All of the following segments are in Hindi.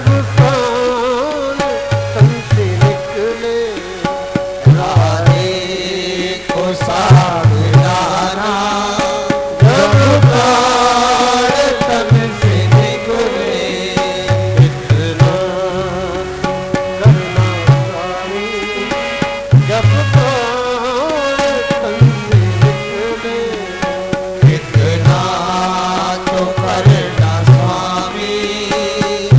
प्राण तन से निकले, राधे को सावधाना जब प्राण तन से निकले, इतना करना स्वामी जब प्राण तन से निकले, इतना तो करना स्वामी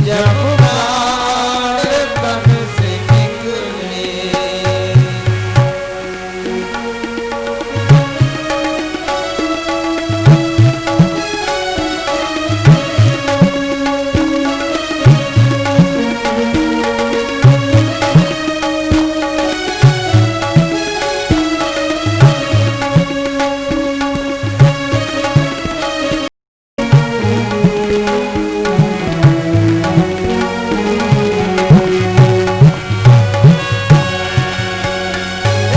जब प्राण तन से निकले।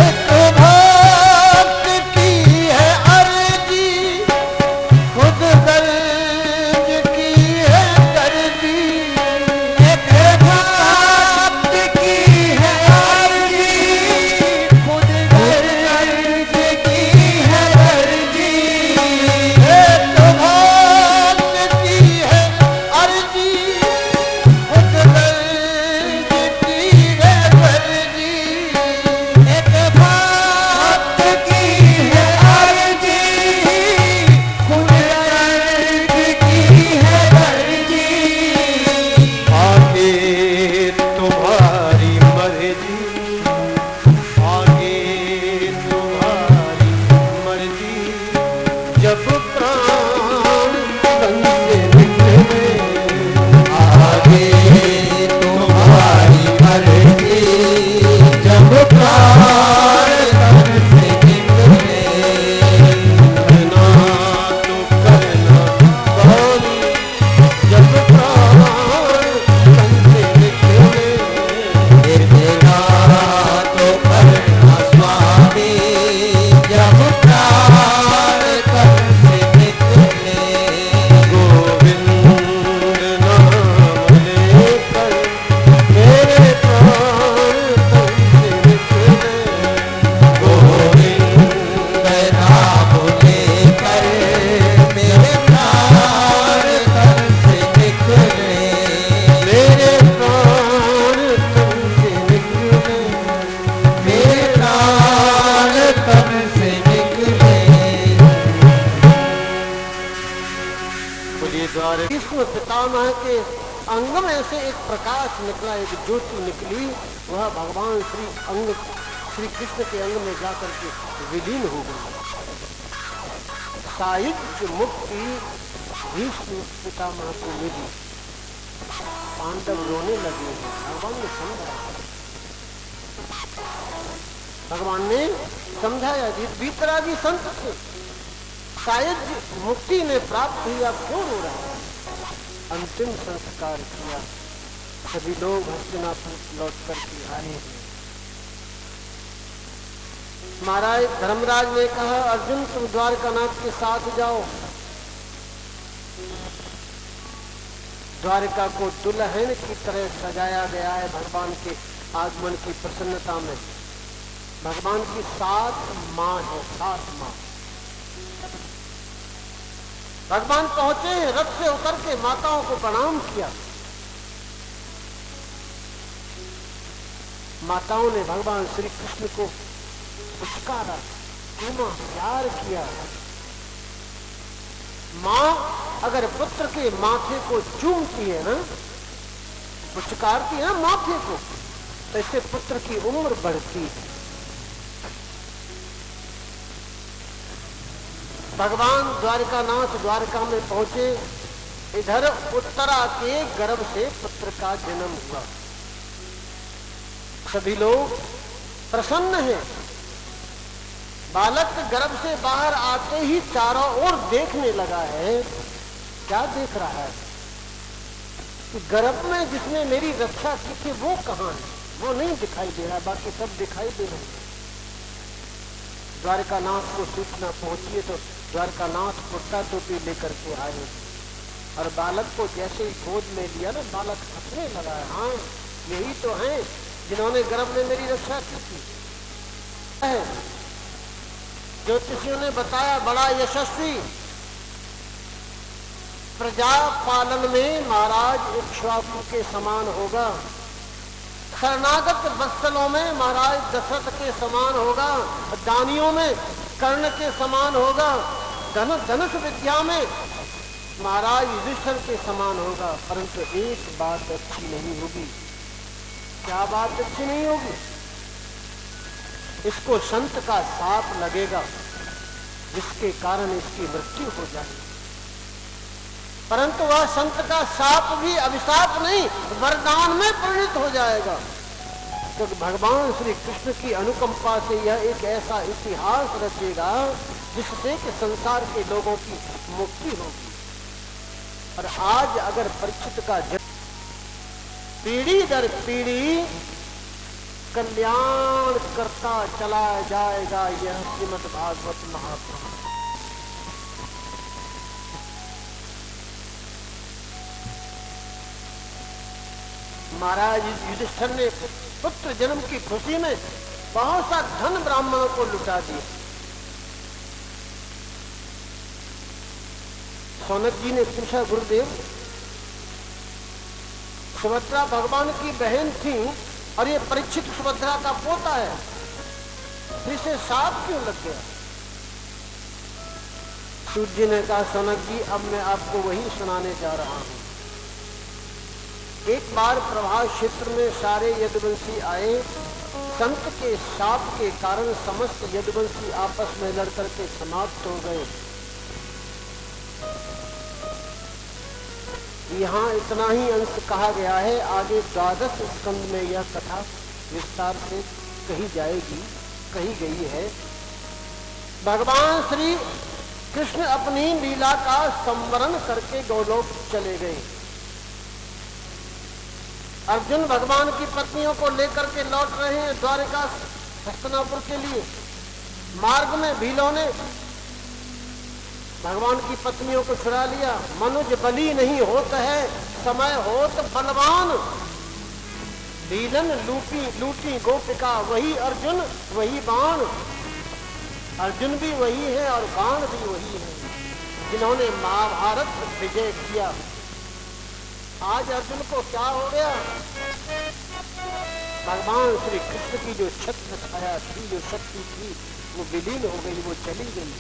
एक भक्त की है अर्जी, खुद दर्ज की है दर्जी, एक भक्त की है अर्जी, खुद दर्द की है अर्जी। एक भक्त की है अर्जी, खुद दर्ज की है दर्जी, एक भक्त की है अर्जी, खुद दर्द की है अर्जी। आगे तुम्हारी मर्जी, आगे तुम्हारी मर्जी, जब प्राण तन से निकले, आगे तुम्हारी मर्जी, जब प्राण तन से निकले, करना तो करना स्वामी जब प्राण तन से निकले, इतना तो करना स्वामी जब प्राण तन से निकले। गोविंद नाम लेकर मेरे प्राण तन से निकले, गोविंद नाम लेकर मेरे प्राण तन से निकले, मेरे प्राण तन से निकले, मेरे प्राण तन से निकले। बोलिए द्वारे कृष्ण पितामह के अंग में से एक प्रकाश निकला, एक ज्योति निकली, वह भगवान श्री कृष्ण के अंग में जाकर के विलीन हो गई। साहित्य मुक्ति भीष्म पितामह को मिली। पांडव रोने लगे, भगवान ने समझाया, भगवान ने समझाया वीतरागी संत थे, शायद मुक्ति ने प्राप्त हुई, आप क्यों रो रहे हैं? अंतिम संस्कार किया, सभी लोग हस्तिनापुर लौट करके आए। महाराज धर्मराज ने कहा, अर्जुन तुम द्वारकानाथ के साथ जाओ, द्वारिका को दुल्हन की तरह सजाया गया है भगवान के आगमन की प्रसन्नता में। भगवान की 7 माँ है, 7 माँ। भगवान पहुंचे, रथ से उतर के माताओं को प्रणाम किया। माताओं ने भगवान श्री कृष्ण को पुचकारा, चूमा, प्यार किया। माँ अगर पुत्र के माथे को चूमती है ना, पुचकारती है ना माथे को, तो इससे पुत्र की उम्र बढ़ती है। भगवान द्वारकानाथ द्वारका में पहुंचे, इधर उत्तरा के गर्भ से पुत्र का जन्म हुआ। सभी लोग प्रसन्न हैं। बालक गर्भ से बाहर आते ही चारों ओर देखने लगा है। क्या देख रहा है कि गर्भ में जिसने मेरी रक्षा की थी वो कहाँ है? वो नहीं दिखाई दे रहा, बाकी सब दिखाई दे रहे हैं। द्वारकानाथ को सूचना पहुंची है तो द्वारकानाथ कुर्ता टोपी लेकर के आए। और बालक को जैसे ही गोद में लिया ना, बालक हंसने लगा। हाँ, यही तो हैं जिन्होंने गर्भ में मेरी रक्षा की थी। ज्योतिषियों ने बताया बड़ा यशस्वी प्रजा पालन में महाराज इक्ष्वाकु के समान होगा, शरणागत वत्सलों में महाराज दशरथ के समान होगा, दानियों में कर्ण के समान होगा, धनुष विद्या में महाराज युधिष्ठिर के समान होगा। परंतु एक बात अच्छी नहीं होगी। क्या बात अच्छी नहीं होगी? इसको संत का शाप लगेगा, जिसके कारण इसकी मृत्यु हो जाएगी। परंतु वह संत का शाप भी अभिशाप नहीं, वरदान में परिणत हो जाएगा। क्योंकि भगवान श्री कृष्ण की अनुकंपा से यह एक ऐसा इतिहास रचेगा जिससे कि संसार के लोगों की मुक्ति होगी। और आज अगर परीक्षित का जन्म पीढ़ी दर पीढ़ी कल्याण करता चला जाएगा, यह श्रीमद् भागवत महापुराण। महाराज युधिष्ठिर ने पुत्र जन्म की खुशी में बहुत सा धन ब्राह्मणों को लुटा दिया। सौनक जी ने पूछा, गुरुदेव सुभद्रा भगवान की बहन थी और ये परीक्षित सुभद्रा का पोता है, तो इसे शाप क्यों लग गया? सूर्य जी ने कहा, सौनक जी अब मैं आपको वही सुनाने जा रहा हूं। एक बार प्रभास क्षेत्र में सारे यदुवंशी आए। संत के शाप के कारण समस्त यदुवंशी आपस में लड़कर के समाप्त हो गए। यहाँ इतना ही अंश कहा गया है, आगे 12 स्कंद में यह कथा विस्तार से कही जाएगी, कही गई है। भगवान श्री कृष्ण अपनी लीला का संवरण करके गोलोक चले गए। अर्जुन भगवान की पत्नियों को लेकर के लौट रहे हैं द्वारिका हस्तिनापुर के लिए। मार्ग में भीलों ने भगवान की पत्नियों को छुड़ा लिया। मनुज बली नहीं होता है, समय होत बलवान। भीलन लूटी गोपिका, वही अर्जुन वही बाण। अर्जुन भी वही है और बाण भी वही है, जिन्होंने महाभारत विजय किया। आज अर्जुन को क्या हो गया? भगवान श्री कृष्ण की जो छत्र छाया थी, जो शक्ति थी, वो विलीन हो गई, वो चली गई।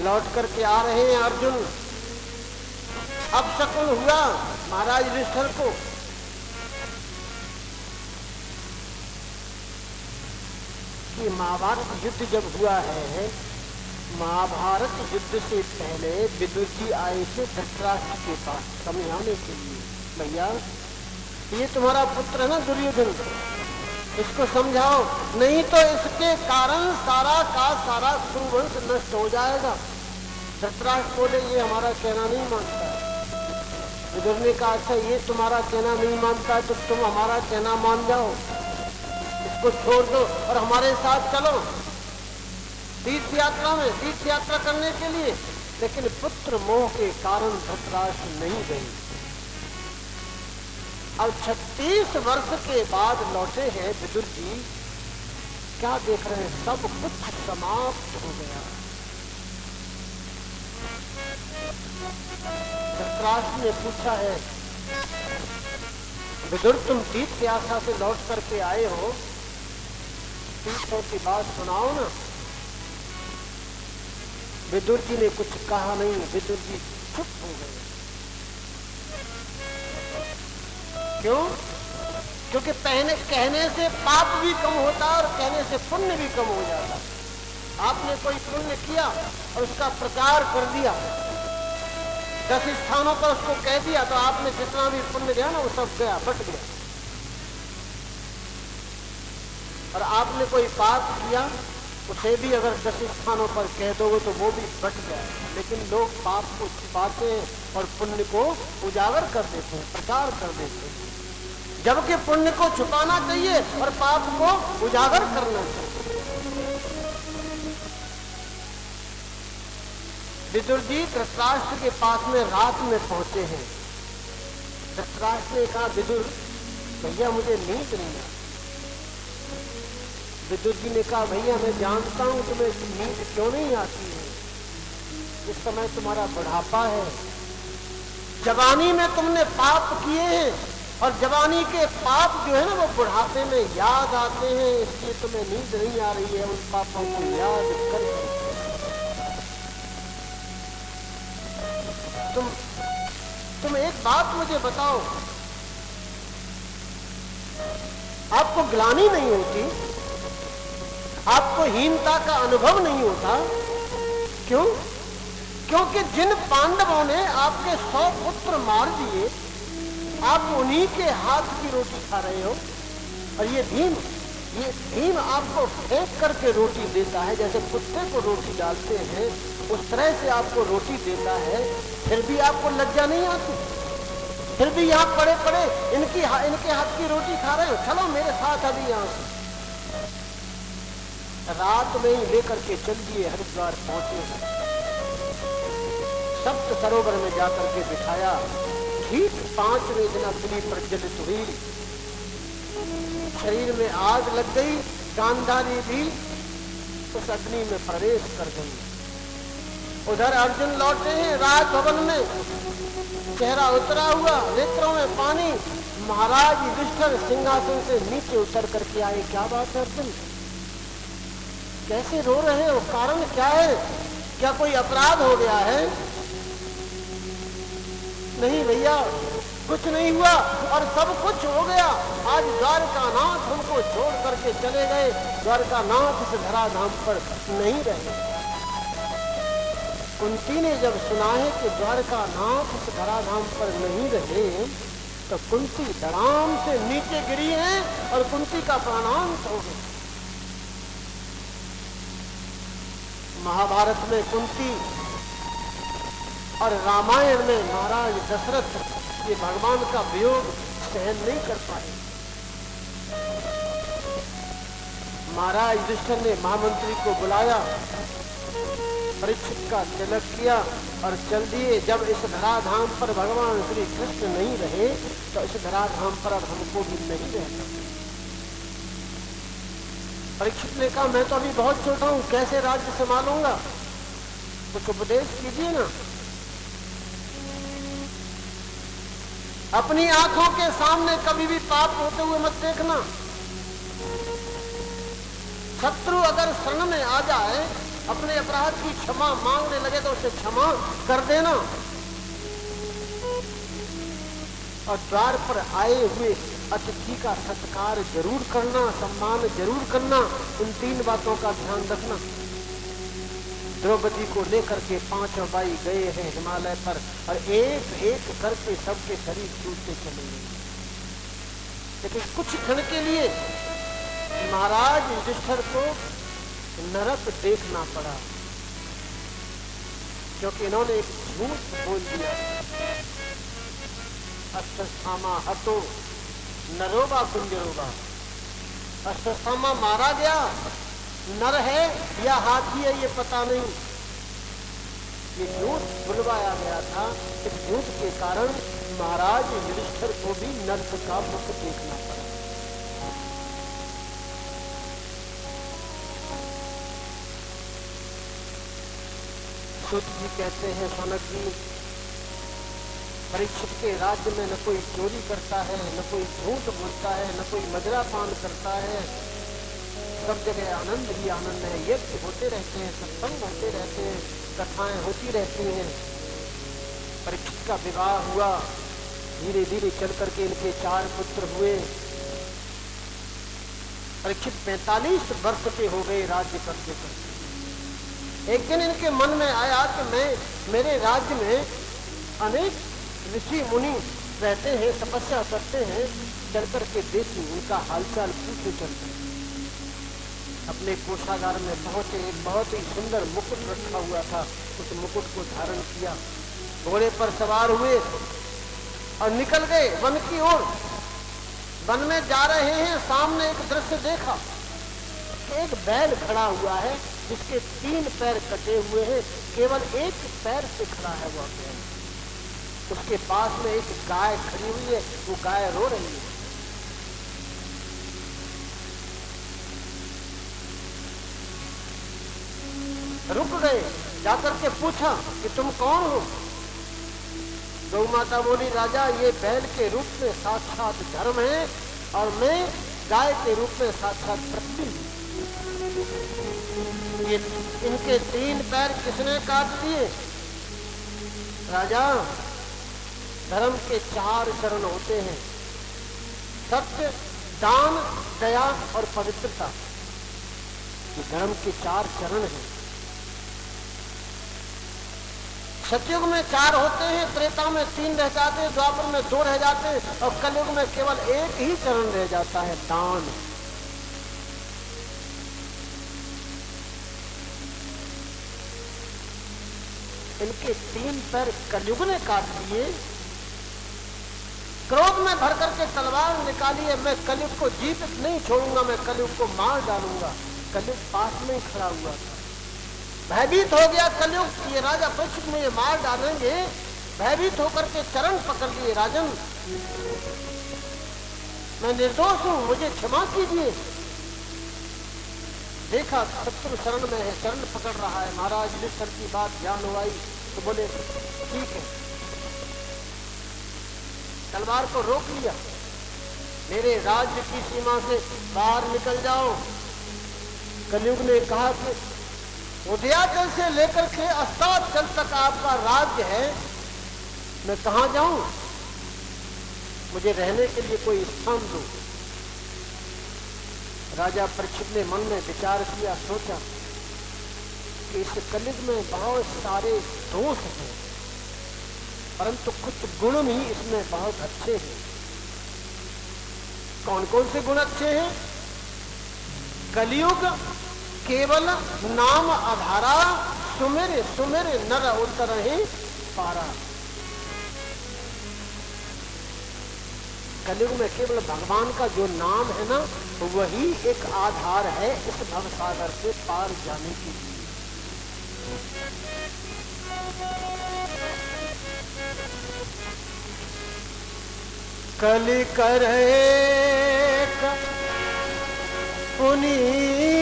लौट करके आ रहे हैं अर्जुन। अब शकुन हुआ महाराज युधिष्ठिर को। कि महाभारत युद्ध जब हुआ है, महाभारत युद्ध से पहले विदुर जी आए थे धृतराष्ट्र के पास समझाने के लिए, भैया ये तुम्हारा पुत्र है ना दुर्योधन, इसको समझाओ, नहीं तो इसके कारण सारा का सारा कुरुवंश नष्ट हो जाएगा। धृतराष्ट्र बोले ये हमारा कहना नहीं मानता। विदुर ने कहा, अच्छा ये तुम्हारा कहना नहीं मानता तो तुम हमारा कहना मान जाओ, इसको छोड़ दो और हमारे साथ चलो तीर्थ यात्रा में, तीर्थ यात्रा करने के लिए। लेकिन पुत्र मोह के कारण धृतराष्ट्र नहीं गए। अब 36 वर्ष के बाद लौटे हैं विदुर जी। क्या देख रहे हैं? सब कुछ समाप्त हो गया। धृतराष्ट्र ने पूछा है, विदुर तुम तीर्थ यात्रा से लौट करके आए हो, तीर्थों की बात सुनाओ ना। विदुर जी ने कुछ कहा नहीं। विदुर जी चुप हो गए। क्यों? क्योंकि कहने से पाप भी कम होता और कहने से पुण्य भी कम हो जाता। आपने कोई पुण्य किया और उसका प्रचार कर दिया, 10 स्थानों पर उसको कह दिया, तो आपने जितना भी पुण्य दिया ना वो सब गया, बट गया। और आपने कोई पाप किया, उसे भी अगर 10 स्थानों पर कह दोगे तो वो भी बट जाए। लेकिन लोग पाप को छुपाते हैं और पुण्य को उजागर कर देते हैं, प्रचार कर देते हैं, जबकि पुण्य को छुपाना चाहिए और पाप को उजागर करना चाहिए। विदुर जी धृतराष्ट्र के पास में रात में पहुंचे हैं। धृतराष्ट्र ने कहा विदुर भैया मुझे नींद नहीं आती। विदुर जी ने कहा भैया मैं जानता हूं तुम्हें नींद क्यों नहीं आती है। इस समय तुम्हारा बुढ़ापा है, जवानी में तुमने पाप किए हैं और जवानी के पाप जो है ना वो बुढ़ापे में याद आते हैं, इसलिए तुम्हें नींद नहीं आ रही है। उन पापों को याद कर तुम एक बात मुझे बताओ, आपको ग्लानि नहीं होती, आपको हीनता का अनुभव नहीं होता? क्यों? क्योंकि जिन पांडवों ने आपके 100 पुत्र मार दिए, आप उन्हीं के हाथ की रोटी खा रहे हो। और ये भीम आपको फेंक करके रोटी देता है, जैसे कुत्ते को रोटी डालते हैं उस तरह से आपको रोटी देता है। फिर भी आपको लज्जा नहीं आती, फिर भी यहाँ पड़े पड़े इनके हाथ की रोटी खा रहे हो। चलो मेरे साथ अभी यहाँ से। रात में ही लेकर के चल दिए, हरिद्वार पहुंचे, सप्त सरोवर में जाकर के बिठाया। ठीक 5वें दिन अग्नि प्रज्वलित हुई, शरीर में आग लग गई, गांधारी भी उस अग्नि में प्रवेश कर गई। उधर अर्जुन लौटे हैं राजभवन में, चेहरा उतरा हुआ, नेत्रों में पानी। महाराज युधिष्ठिर सिंहासन से नीचे उतर करके आए। क्या बात है अर्जुन, कैसे रो रहे हो, कारण क्या है, क्या कोई अपराध हो गया है? नहीं भैया कुछ नहीं हुआ और सब कुछ हो गया। आज द्वारकानाथ हमको छोड़ करके चले गए, द्वारकानाथ इस धराधाम पर नहीं रहे। कुंती ने जब सुना है कि द्वारकानाथ इस धराधाम पर नहीं रहे, तो कुंती धड़ाम से नीचे गिरी है और कुंती का प्राणांत हो गया। महाभारत में कुंती और रामायण में महाराज दशरथ ये भगवान का वियोग सहन नहीं कर पाए। महाराज युधिष्ठिर ने महामंत्री को बुलाया, परीक्षित का तिलक किया और चल दिए। जब इस धराधाम पर भगवान श्री कृष्ण नहीं रहे, तो इस धराधाम पर अब हमको भी नहीं रहना। परीक्षित ने कहा मैं तो अभी बहुत छोटा हूं, कैसे राज्य संभालूंगा, कुछ उपदेश कीजिए ना। अपनी आंखों के सामने कभी भी पाप होते हुए मत देखना। शत्रु अगर शरण में आ जाए, अपने अपराध की क्षमा मांगने लगे तो उसे क्षमा कर देना। और द्वार पर आए हुए अतिथि का सत्कार जरूर करना, सम्मान जरूर करना। उन 3 बातों का ध्यान रखना। द्रौपदी को लेकर के 5 भाई गए हैं हिमालय पर और एक एक करके सबके शरीर छूटते चले गए। लेकिन कुछ क्षण के लिए महाराज युधिष्ठिर को नरक देखना पड़ा, क्योंकि इन्होंने एक झूठ बोल दिया। अश्वत्थामा हतो नरोबा कुंजरोबा। अश्वत्थामा मारा गया, नर है या हाथी है ये पता नहीं। ये झूठ बुलवाया गया था। इस झूठ के कारण महाराज युधिष्ठिर को भी नर्क का मुख देखना पड़ा। सूत जी कहते हैं सनक जी, परीक्षित के राज्य में न कोई चोरी करता है, न कोई झूठ बोलता है, न कोई मदिरापान करता है, सब जगह आनंद ही आनंद है। यज्ञ होते रहते हैं, सत्संग होते रहते हैं, कथाएं होती रहती हैं। परीक्षित का विवाह हुआ, धीरे धीरे चल करके इनके 4 पुत्र हुए। परीक्षित 45 वर्ष के हो गए राज्य करते करते। एक दिन इनके मन में आया कि मेरे राज्य में अनेक ऋषि मुनि रहते हैं, तपस्या करते हैं, चल करके देखी उनका हालचाल पूछे चलते। अपने कोषागार में पहुंचे, एक बहुत ही सुंदर मुकुट रखा हुआ था, उस मुकुट को धारण किया, घोड़े पर सवार हुए और निकल गए वन की ओर। वन में जा रहे हैं, सामने एक दृश्य देखा, एक बैल खड़ा हुआ है जिसके 3 पैर कटे हुए हैं, केवल एक पैर से खड़ा है वह बैल। उसके पास में एक गाय खड़ी हुई है, वो गाय रो रही है। रुक गए, जाकर के पूछा कि तुम कौन हो? गौ माता बोली, राजा ये बैल के रूप में साक्षात धर्म है और मैं गाय के रूप में साक्षात पृथ्वी। ये इनके 3 पैर किसने काट दिए? राजा, धर्म के 4 चरण होते हैं, सत्य, दान, दया और पवित्रता। ये धर्म के 4 चरण हैं। सतयुग में 4 होते हैं, त्रेता में 3 रह जाते हैं, द्वापर में 2 रह जाते हैं और कलयुग में केवल एक ही चरण रह जाता है, दान। इनके 3 पैर कलयुग ने काट दिए। क्रोध में भर करके तलवार निकाली है, मैं कलयुग को जीवित नहीं छोड़ूंगा, मैं कलयुग को मार डालूंगा। कलयुग पास में ही खड़ा हुआ था। भयभीत हो गया कलयुग, ये राजा परीक्षित मुझे मार डालेंगे। भयभीत होकर के चरण पकड़ लिए, राजन मैं निर्दोष हूं, मुझे क्षमा कीजिए। देखा शत्रु शरण में है, शरण पकड़ रहा है। महाराज युधिष्ठिर की बात ध्यान हो आई तो बोले ठीक है, तलवार को रोक लिया। मेरे राज्य की सीमा से बाहर निकल जाओ। कलयुग ने कहा कि उदयाचल से लेकर के अस्ताचल तक आपका राज्य है, मैं कहां जाऊं? मुझे रहने के लिए कोई स्थान दो। राजा परीक्षित ने मन में विचार किया, सोचा कि इस कलयुग में बहुत सारे दोष हैं, परंतु कुछ गुण भी इसमें बहुत अच्छे हैं। कौन कौन से गुण अच्छे हैं? कलयुग केवल नाम आधारा, सुमेरे सुमेरे नर उतरहि पारा। कलयुग में केवल भगवान का जो नाम है ना, वही एक आधार है इस भवसागर से पार जाने के लिए। कलि करे पुनीत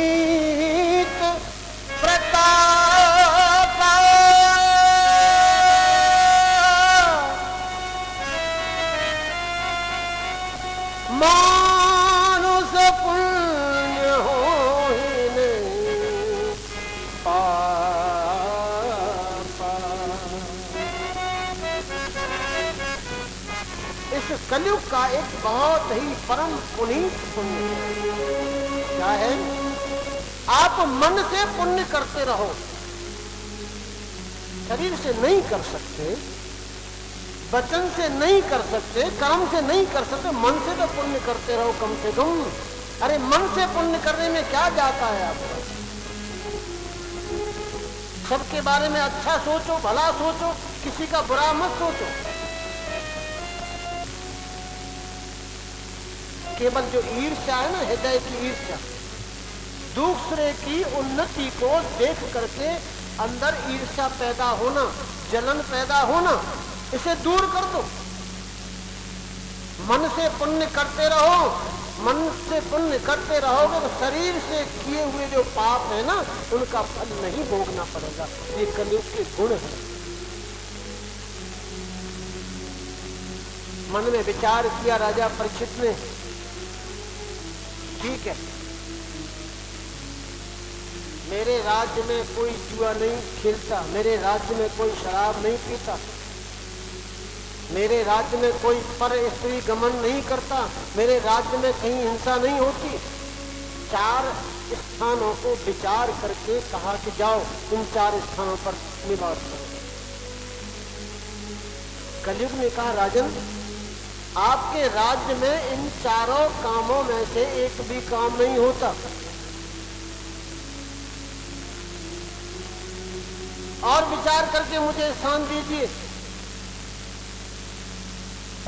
प्रताप, मानुष पुण्य होहि नहीं पापा। इस कलयुग का एक बहुत ही परम पुनीत पुण्य क्या है? आप मन से पुण्य करते रहो। शरीर से नहीं कर सकते, वचन से नहीं कर सकते, कर्म से नहीं कर सकते, मन से तो पुण्य करते रहो कम से कम। अरे मन से पुण्य करने में क्या जाता है आपका? सबके बारे में अच्छा सोचो, भला सोचो, किसी का बुरा मत सोचो। केवल जो ईर्ष्या है ना, हृदय की ईर्ष्या, दूसरे की उन्नति को देख करके अंदर ईर्ष्या पैदा होना, जलन पैदा होना, इसे दूर कर दो। मन से पुण्य करते रहो। मन से पुण्य करते रहोगे तो शरीर से किए हुए जो पाप है ना, उनका फल नहीं भोगना पड़ेगा। ये कलयुग के गुण है। मन में विचार किया राजा परीक्षित ने, ठीक है, मेरे राज्य में कोई जुआ नहीं खेलता, मेरे राज्य में कोई शराब नहीं पीता, मेरे राज्य में कोई पर स्त्री गमन नहीं करता, मेरे राज्य में कहीं हिंसा नहीं होती। 4 स्थानों को विचार करके कहा कि जाओ इन 4 स्थानों पर निवास करो। कलयुग ने कहा, राजन आपके राज्य में इन 4 कामों में से एक भी काम नहीं होता। और विचार करके मुझे स्थान दीजिए।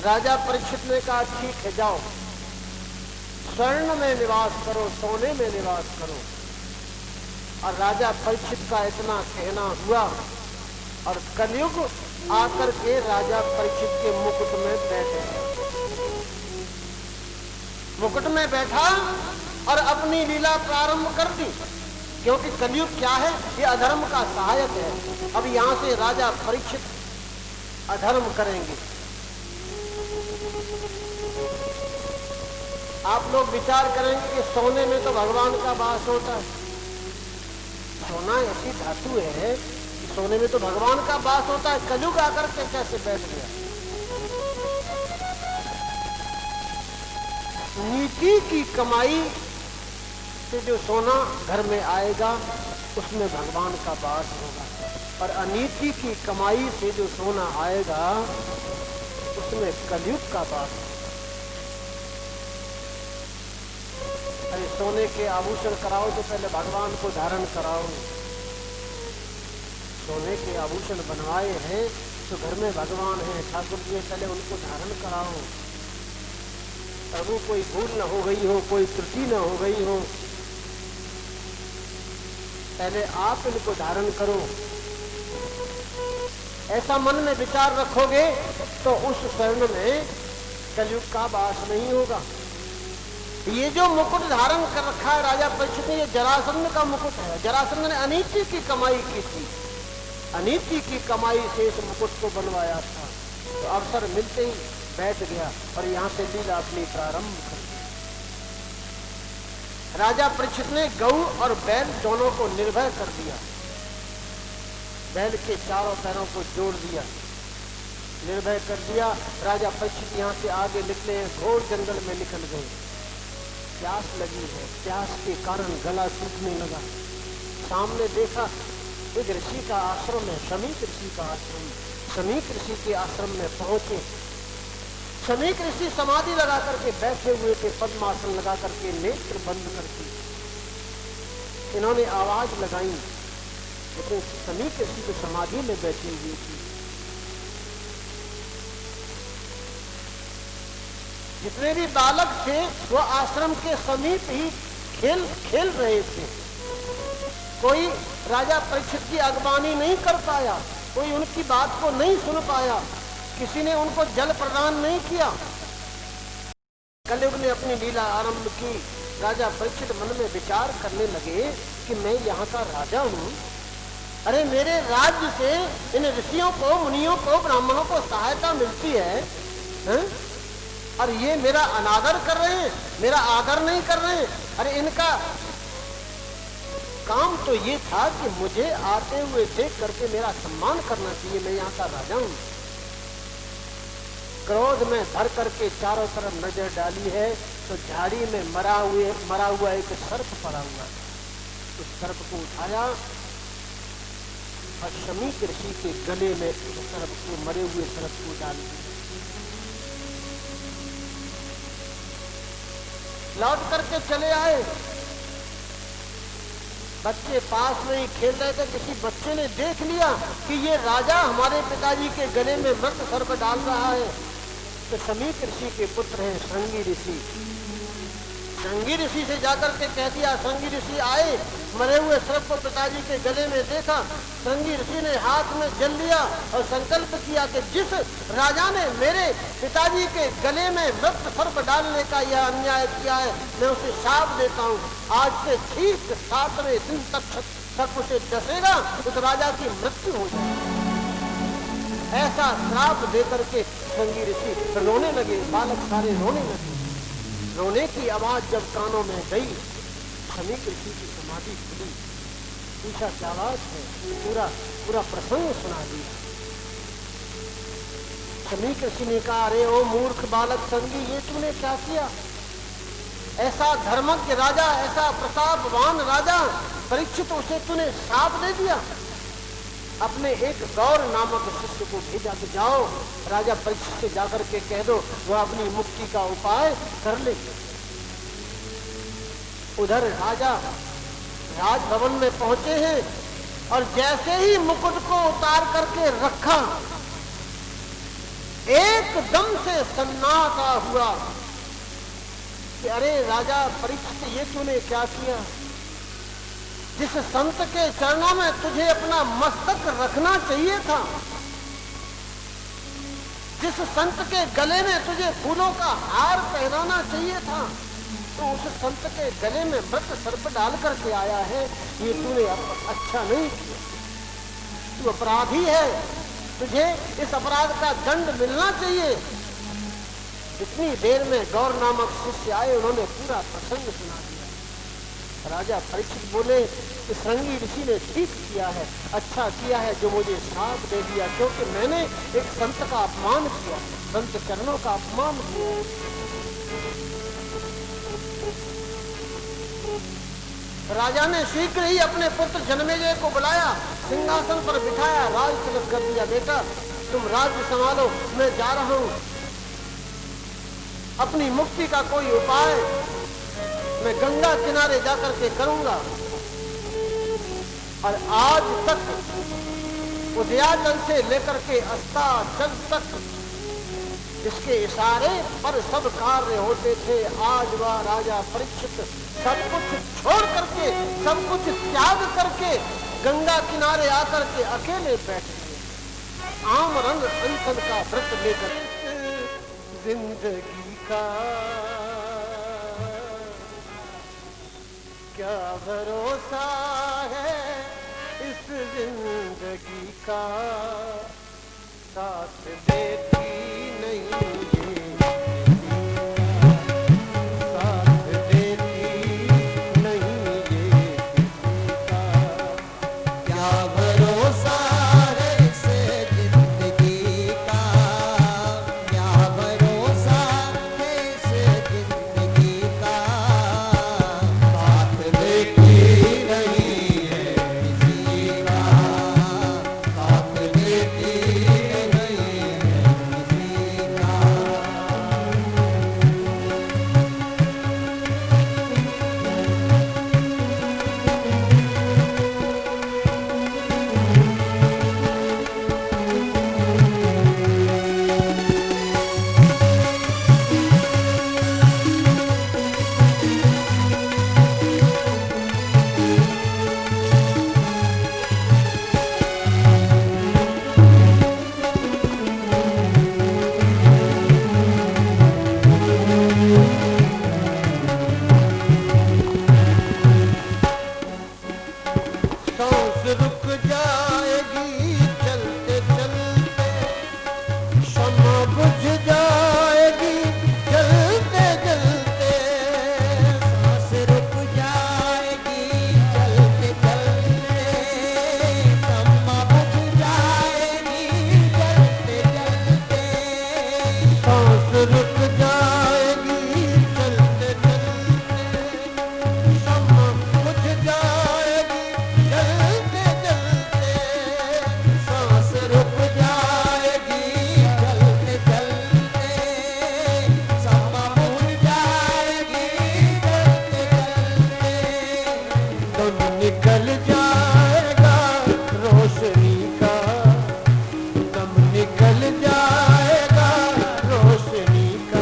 राजा परीक्षित ने कहा, ठीक है, जाओ स्वर्ण में निवास करो, सोने में निवास करो। और राजा परीक्षित का इतना कहना हुआ और कलयुग आकर के राजा परीक्षित के मुकुट में बैठे, मुकुट में बैठा और अपनी लीला प्रारंभ कर दी। क्योंकि कलयुग क्या है, ये अधर्म का सहायक है। अब यहां से राजा परीक्षित अधर्म करेंगे। आप लोग विचार करेंगे कि सोने में तो भगवान का वास होता है। सोना ऐसी धातु है कि सोने में तो भगवान का वास होता है, कलयुग आकर के कैसे बैठ गया? नीति की कमाई से जो सोना घर में आएगा उसमें भगवान का वास होगा, और अनीति की कमाई से जो सोना आएगा उसमें कलयुग का वास होगा। अरे सोने के आभूषण कराओ तो पहले भगवान को धारण कराओ। सोने के आभूषण बनवाए हैं तो घर में भगवान है, ठाकुर जी, पहले उनको धारण कराओ। प्रभु कोई भूल न हो गई हो, कोई त्रुटि न हो गई हो, पहले आप इनको धारण करो। ऐसा मन में विचार रखोगे तो उस स्वर्ण में कलयुग का वास नहीं होगा। ये जो मुकुट धारण कर रखा है राजा परीक्षित ने, ये जरासंध का मुकुट है। जरासंध ने अनीति की कमाई की थी, अनीति की कमाई से इस मुकुट को बनवाया था। तो अवसर मिलते ही बैठ गया और यहाँ से लीला अपनी प्रारंभ कर दी। राजा परीक्षित ने गऊ और बैल दोनों को निर्भय कर दिया। बैल के चारों पैरों को जोड़ दिया, निर्भय कर दिया। राजा परीक्षित यहाँ से आगे निकले, घोर जंगल में निकल गए। प्यास लगी है, प्यास के कारण गला सूखने लगा। सामने देखा एक ऋषि का आश्रम है, शमीक ऋषि का आश्रम। शमीक ऋषि के आश्रम में पहुंचे। शमीक ऋषि समाधि लगा करके बैठे हुए थे, पद्मासन लगा करके, नेत्र बंद करके। इन्होंने आवाज लगाई, लेकिन शमीक ऋषि तो समाधि में बैठे हुए थे। जितने भी बालक थे वो आश्रम के समीप ही खेल रहे थे। कोई राजा परीक्षित की अगवानी नहीं कर पाया, कोई उनकी बात को नहीं सुन पाया, किसी ने उनको जल प्रदान नहीं किया। कलयुग ने अपनी लीला आरंभ की। राजा परीक्षित मन में विचार करने लगे कि मैं यहाँ का राजा हूँ, अरे मेरे राज्य से इन ऋषियों को, मुनियों को, ब्राह्मणों को सहायता मिलती है, और ये मेरा अनादर कर रहे हैं, मेरा आदर नहीं कर रहे हैं। अरे इनका काम तो ये था कि मुझे आते हुए देख करके मेरा सम्मान करना चाहिए, मैं यहाँ का राजा हूँ। क्रोध में भर करके चारों तरफ नजर डाली है तो झाड़ी में मरा हुआ एक सर्प पड़ा हुआ है। उस सर्प को उठाया और शमीक ऋषि के गले में उस सर्प को, मरे हुए सर्प को डाल दिया। लौट करके चले आए। बच्चे पास में ही खेल रहे थे, किसी बच्चे ने देख लिया कि ये राजा हमारे पिताजी के गले में मृत सर्प डाल रहा है। तो शमीक ऋषि के पुत्र हैं श्रृंगी ऋषि। श्रृंगी ऋषि से जाकर के कह दिया। श्रृंगी ऋषि आए, मरे हुए सर्प को पिताजी के गले में देखा। श्रृंगी ऋषि ने हाथ में जल लिया और संकल्प किया कि जिस राजा ने मेरे पिताजी के गले में मृत सर्प डालने का यह अन्याय किया है, मैं उसे शाप देता हूँ। आज से ठीक 7वें दिन तक सर्प उसे डसेगा, उस राजा की मृत्यु हो जाएगी। ऐसा श्राप देकर के श्रृंगी ऋषि रोने लगे। बालक सारे रोने लगे। रोने की आवाज जब कानों में गई, शमीक ऋषि की समाधि खुली। पूछा क्या बात है, पूरा प्रसंग सुना दिया। शमीक ऋषि ने कहा, अरे ओ मूर्ख बालक श्रृंगी, ये तूने क्या किया? ऐसा धर्मज्ञ राजा, ऐसा प्रतापवान राजा परीक्षित, उसे तूने श्राप दे दिया। अपने एक गौर नामक शिष्य को भेजा कि जाओ राजा परीक्षित से जाकर के कह दो वह अपनी मुक्ति का उपाय कर ले। उधर राजा राजभवन में पहुंचे हैं और जैसे ही मुकुट को उतार करके रखा, एकदम से सन्नाटा हुआ कि अरे राजा परीक्षित, ये तूने क्या किया? जिस संत के चरणों में तुझे अपना मस्तक रखना चाहिए था, जिस संत के गले में तुझे फूलों का हार पहनाना चाहिए था, तो उस संत के गले में मृत सर्प डाल करके आया है। ये तूने अच्छा नहीं किया, तू अपराधी है, तुझे इस अपराध का दंड मिलना चाहिए। इतनी देर में गौर नामक शिष्य आए, उन्होंने पूरा प्रसंग सुना दिया। राजा परीक्षित बोले, इस रंगी ऋषि ने ठीक किया है, अच्छा किया है जो मुझे श्राप दे दिया, क्योंकि मैंने एक संत का अपमान किया, संत चरणों का अपमान किया। राजा ने शीघ्र ही अपने पुत्र जन्मेजय को बुलाया, सिंहासन पर बिठाया, राज तिलक कर दिया। बेटा तुम राज्य संभालो, मैं जा रहा हूं, अपनी मुक्ति का कोई उपाय मैं गंगा किनारे जाकर के करूंगा। और आज तक उदयाचल से लेकर के अस्ताचल तक इसके इशारे पर सब कार्य होते थे। आज वह राजा परीक्षित सब कुछ छोड़ करके, सब कुछ त्याग करके गंगा किनारे आकर के अकेले बैठ गए, आमरण अनशन का व्रत लेकर। जिंदगी का क्या भरोसा है, इस जिंदगी का साथ देती नहीं ये, साथ देती नहीं ये किसी का। क्या भरोसा है इस जिंदगी का, क्या भरोसा है इस जिंदगी का, साथ देती नहीं है किसी का, साथ देती नहीं है किसी का। सांस रुक जाएगी चलते चलते, शमा बुझ जाएगी जलते जलते। सांस रुक जाएगी चलते चलते, शम्मा बुझ जाएगी जलते जलते। सांस रुक जाएगी चलते चलते, शमा बुझ जाएगी जलते जलते। सांस रुक जाएगी चलते चलते, शम्मा बुझ जाएगी जलते जलते। दम निकल जाएगा रोशनी का, दम निकल जाएगा रोशनी का।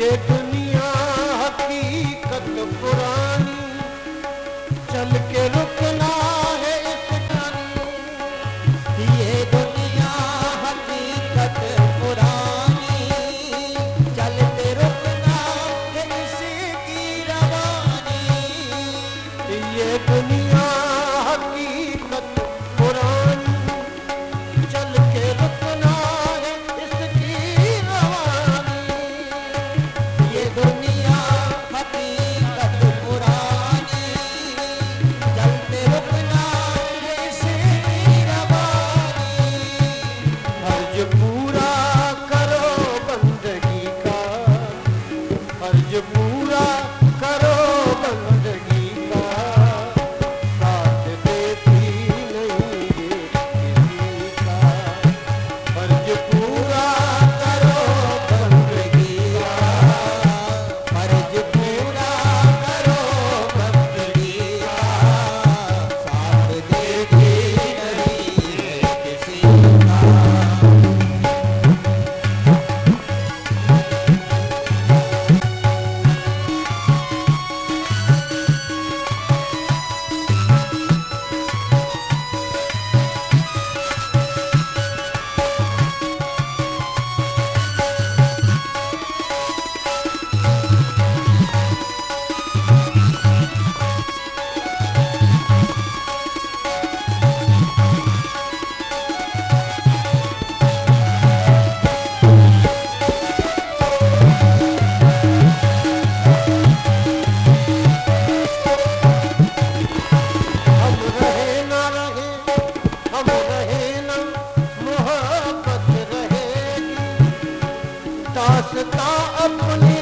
ये दुनिया हकीकत पुरानी, चल के रुकना है इस जानी। ये दुनिया हकीकत पुरानी, चलते रुकना है इसकी रवानी। ये दुनिया हकीकत पुरानी, चल के रुकना है इसकी रवानी। ये दुनिया हकीकत पुरानी, चलते रुकना है इसकी रवानी। फर्ज पूरा करो बंदगी का, फर्ज पूरा करो बंदगी का, साथ देती नहीं ये किसी का। फर्ज पूरा करो बंदगी का, फर्ज पूरा करो बंदगी का, साथ देती नहीं है किसी का। हम रहे ना रहे, हम रहे ना, मोहब्बत रहेगी। दास्तां अपनी